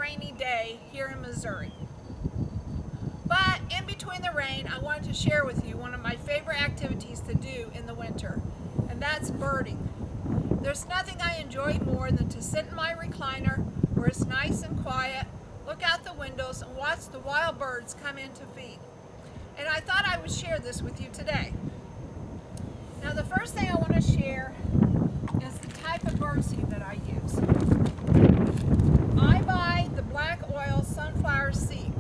rainy day here in Missouri. But in between the rain, I wanted to share with you one of my favorite activities to do in the winter, and that's birding. There's nothing I enjoy more than to sit in my recliner where it's nice and quiet, look out the windows, and watch the wild birds come in to feed. And I thought I would share this with you today. Now, the first thing I want to share is the type of birdseed that I use. I buy the black oil sunflower seed.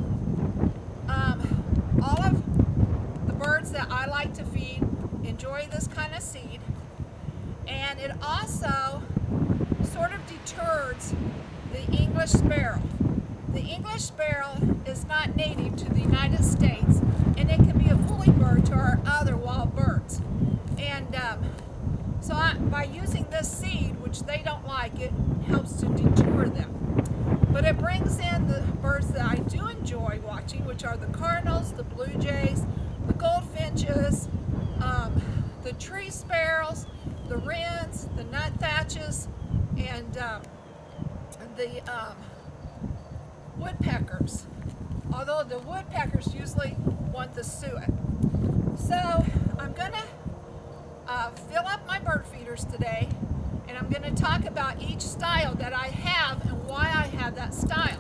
All of the birds that I like to feed enjoy this kind of seed, and it also sort of deters the English sparrow. The English sparrow is not native to the United States, and it can be a bully bird to our other wild birds. And by using this seed, which they don't like, it helps to deter them. But it brings in the birds that I do enjoy watching, which are the cardinals, the blue jays, the goldfinches, the tree sparrows, the wrens, the nuthatches, and the woodpeckers. Although the woodpeckers usually want the suet. So I'm going to fill up my bird feeders today, and I'm going to talk about each style that I have and why I have that style.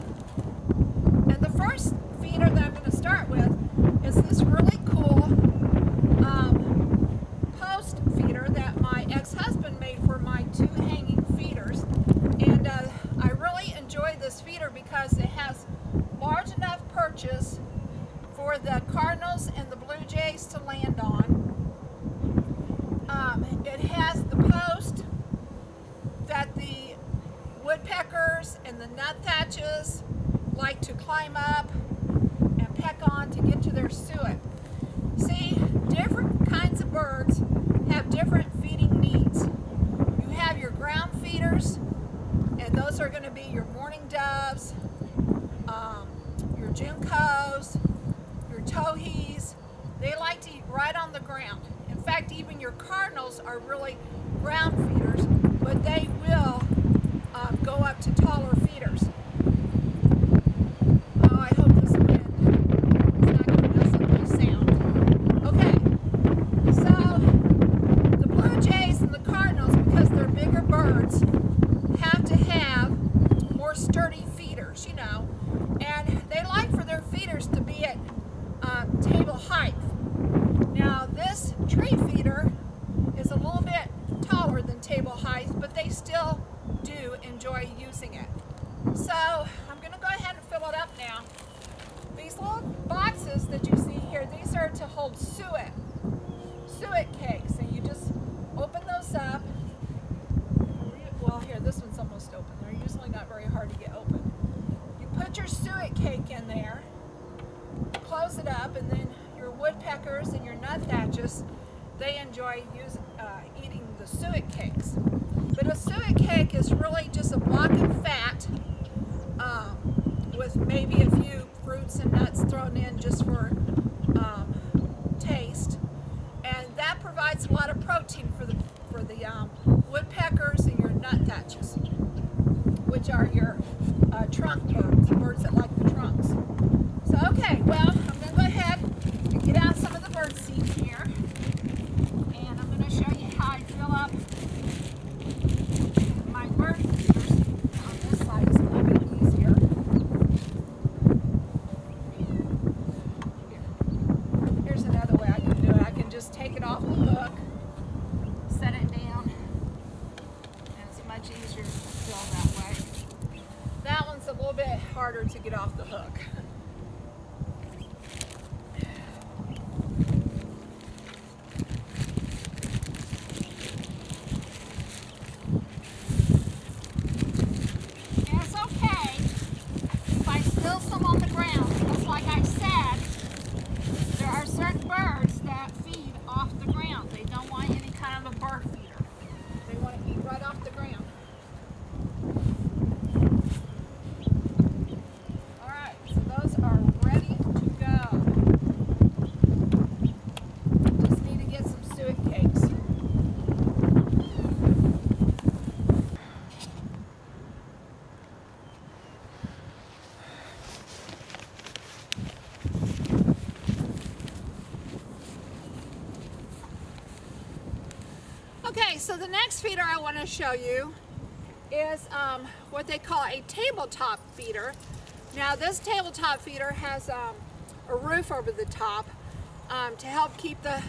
And the first feeder that I'm going to start with is this really cool post feeder that my ex-husband made for my two hanging feeders. And I really enjoy this feeder because it has large enough perches for the cardinals and the blue jays to land on. It has the post that the woodpeckers and the nuthatches like to climb up and peck on to get to their suet. See, different kinds of birds have different feeding needs. You have your ground feeders, and those are going to be your mourning doves, your juncos, your towhees. They like to eat right on the ground. In fact, even your cardinals are really ground feeders, but they will go up to taller feeders. Oh, I hope this wind is not going to mess up my sound. Okay, so the blue jays and the cardinals, because they're bigger birds, have to have more sturdy feeders, you know, and they like for their feeders to be at table height. Now, this tree feeder is a little bit taller than table height, but they still do enjoy using it. So I'm going to go ahead and fill it up now. These little boxes that you see here, these are to hold suet cakes, and you just open those up. Well, here, this one's almost open. They're usually not very hard to get open. You put your suet cake in there, close it up, and then your woodpeckers and your nuthatches, they enjoy eating the suet cakes. But a suet cake is really just a block of fat with maybe a few fruits and nuts thrown in just for taste, and that provides a lot of protein for the woodpeckers and your nuthatches, which are your trunk birds, the birds that like the trunks. So okay, well, I'm going to go ahead and get out some of the bird seed here, and I'm going to show you how I fill up my bird feeders. On this side is a little bit easier. Here's another way I can do it. I can just take it off the hook, set it down, and it's much easier to fill that way. That one's a little bit harder to get off the hook. So those Okay, so the next feeder I want to show you is what they call a tabletop feeder. Now this tabletop feeder has a roof over the top to help keep the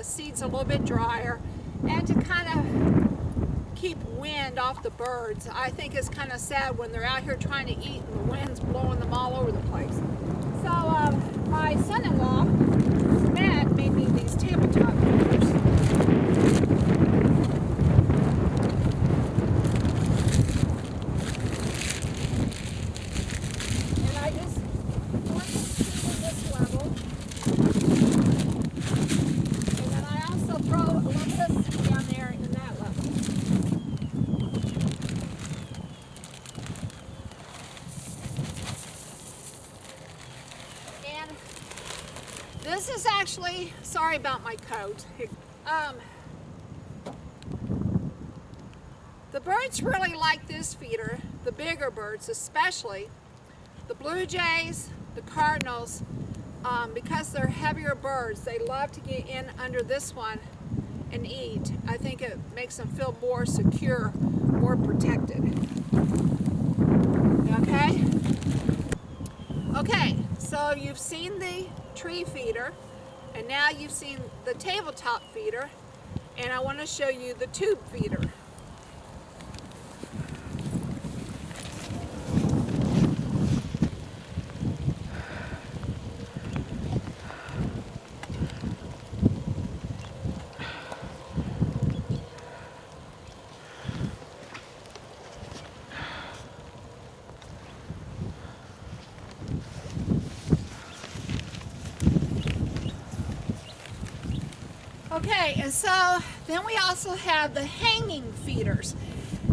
seeds a little bit drier and to kind of keep wind off the birds. I think it's kind of sad when they're out here trying to eat and the wind's blowing them all over the place. So my son-in-law, Matt, made me these tabletop feeders. And I just want them at this level. And then I also throw a little bit of seed down there in that level. And this is actually, sorry about my coat. The birds really like this feeder, the bigger birds especially. The blue jays, the cardinals, because they're heavier birds, they love to get in under this one and eat. I think it makes them feel more secure, more protected. Okay? Okay, so you've seen the tree feeder, and now you've seen the tabletop feeder, and I want to show you the tube feeder. Okay, and so then we also have the hanging feeders.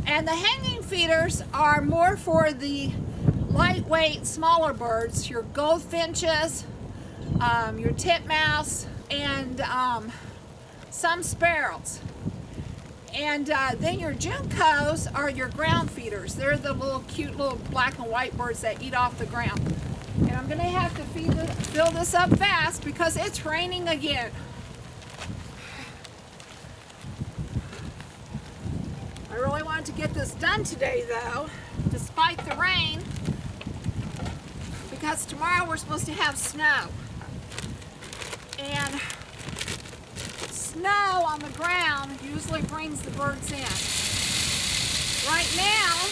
And the hanging feeders are more for the lightweight, smaller birds, your goldfinches, your titmouse, and some sparrows. And then your juncos are your ground feeders. They're the little cute little black and white birds that eat off the ground. And I'm gonna have to fill this up fast because it's raining again. I really wanted to get this done today though, despite the rain, because tomorrow we're supposed to have snow. And snow on the ground usually brings the birds in. Right now,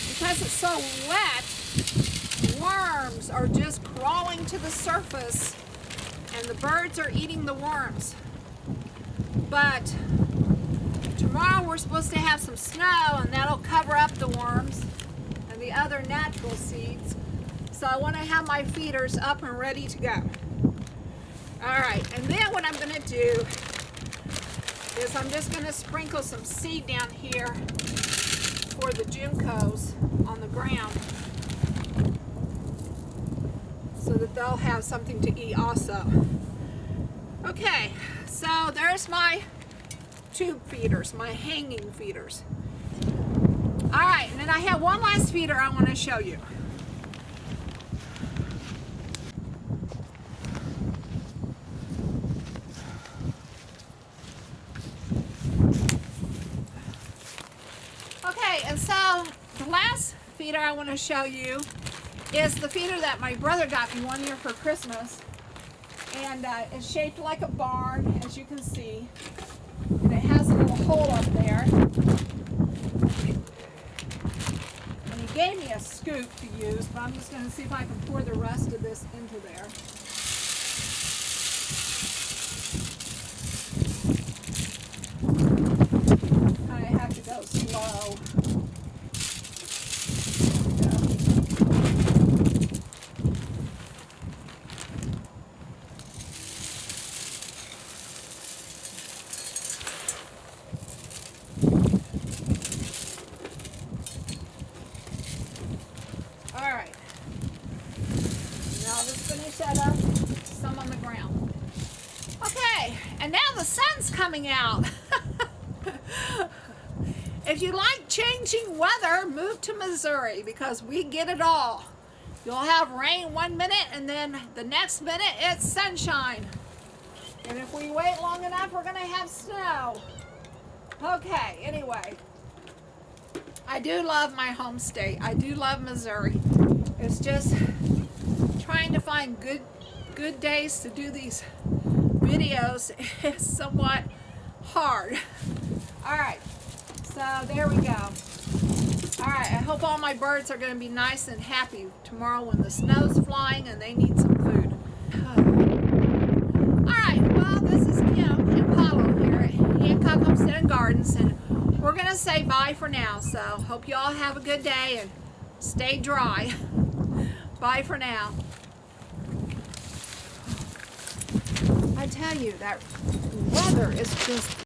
because it's so wet, worms are just crawling to the surface and the birds are eating the worms. But tomorrow we're supposed to have some snow and that'll cover up the worms and the other natural seeds. So I want to have my feeders up and ready to go. Alright, and then what I'm going to do is I'm just going to sprinkle some seed down here for the juncos on the ground so that they'll have something to eat also. Okay, so there's my tube feeders, my hanging feeders. Alright, and then I have one last feeder I want to show you. Okay, and so the last feeder I want to show you is the feeder that my brother got me one year for Christmas. And it's shaped like a barn, as you can see. And it has a little hole up there. And he gave me a scoop to use, but I'm just going to see if I can pour the rest of this into there. I have to go slow. Alright, now let's finish that up, some on the ground. Okay, and now the sun's coming out. If you like changing weather, move to Missouri because we get it all. You'll have rain one minute and then the next minute it's sunshine. And if we wait long enough, we're going to have snow. Okay, anyway. I do love my home state. I do love Missouri. It's just trying to find good days to do these videos is somewhat hard. All right, so there we go. All right, I hope all my birds are going to be nice and happy tomorrow when the snow's flying and they need some food. All right, well, this is Kim and Paulo here at Hancock Homestead and Gardens, and we're going to say bye for now. So hope you all have a good day and stay dry. Bye for now. I tell you, that weather is just